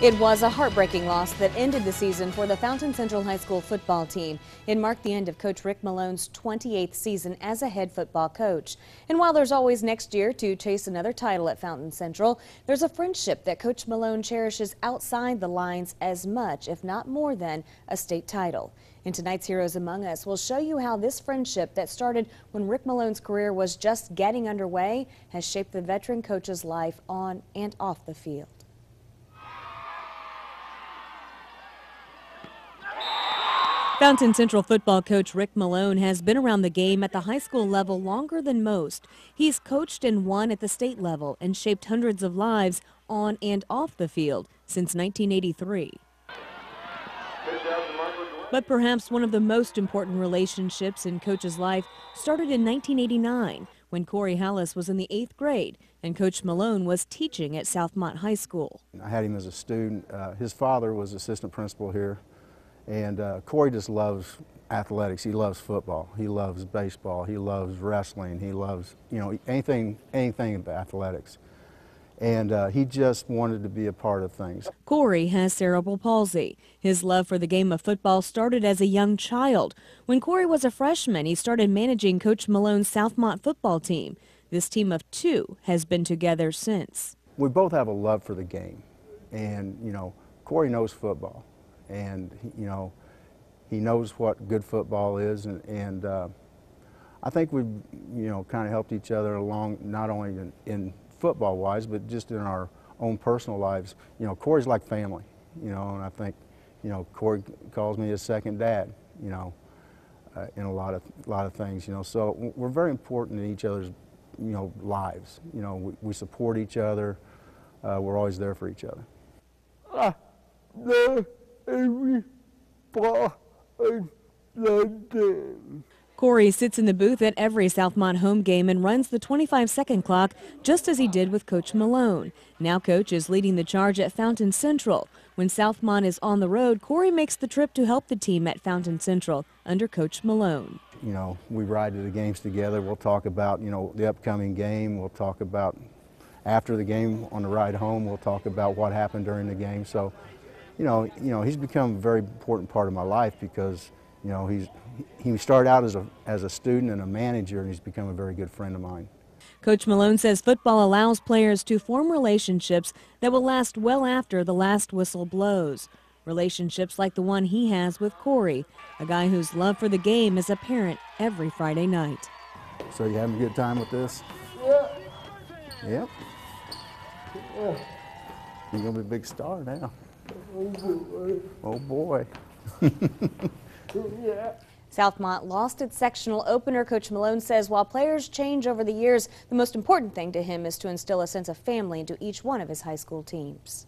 It was a heartbreaking loss that ended the season for the Fountain Central High School football team. It marked the end of Coach Rick Malone's 28th season as a head football coach. And while there's always next year to chase another title at Fountain Central, there's a friendship that Coach Malone cherishes outside the lines as much, if not more than, a state title. In tonight's Heroes Among Us, we'll show you how this friendship that started when Rick Malone's career was just getting underway has shaped the veteran coach's life on and off the field. Fountain Central football coach Rick Malone has been around the game at the high school level longer than most. He's coached and won at the state level and shaped hundreds of lives on and off the field since 1983. But perhaps one of the most important relationships in Coach's life started in 1989 when Corey Hallis was in the 8th grade and Coach Malone was teaching at Southmont High School. I had him as a student. His father was assistant principal here. And Corey just loves athletics. He loves football. He loves baseball. He loves wrestling. He loves, anything about athletics. And he just wanted to be a part of things. Corey has cerebral palsy. His love for the game of football started as a young child. When Corey was a freshman, he started managing Coach Malone's Southmont football team. This team of two has been together since. We both have a love for the game. And, Corey knows football. And he knows what good football is, and I think we've kind of helped each other along, not only in football wise, but just in our own personal lives. Corey's like family, and I think Corey calls me his second dad, in a lot of things, So we're very important in each other's lives. We support each other. We're always there for each other. Corey sits in the booth at every Southmont home game and runs the 25-second clock just as he did with Coach Malone. Now Coach is leading the charge at Fountain Central. When Southmont is on the road, Corey makes the trip to help the team at Fountain Central under Coach Malone. We ride to the games together. We'll talk about, the upcoming game. We'll talk about after the game on the ride home. We'll talk about what happened during the game. So, he's become a very important part of my life because, he started out as a student and a manager, and he's become a very good friend of mine. Coach Malone says football allows players to form relationships that will last well after the last whistle blows. Relationships like the one he has with Corey, a guy whose love for the game is apparent every Friday night. So you having a good time with this? Yeah. Yep. Yeah. You're going to be a big star now. Oh boy. Southmont lost its sectional opener. Coach Malone says while players change over the years, the most important thing to him is to instill a sense of family into each one of his high school teams.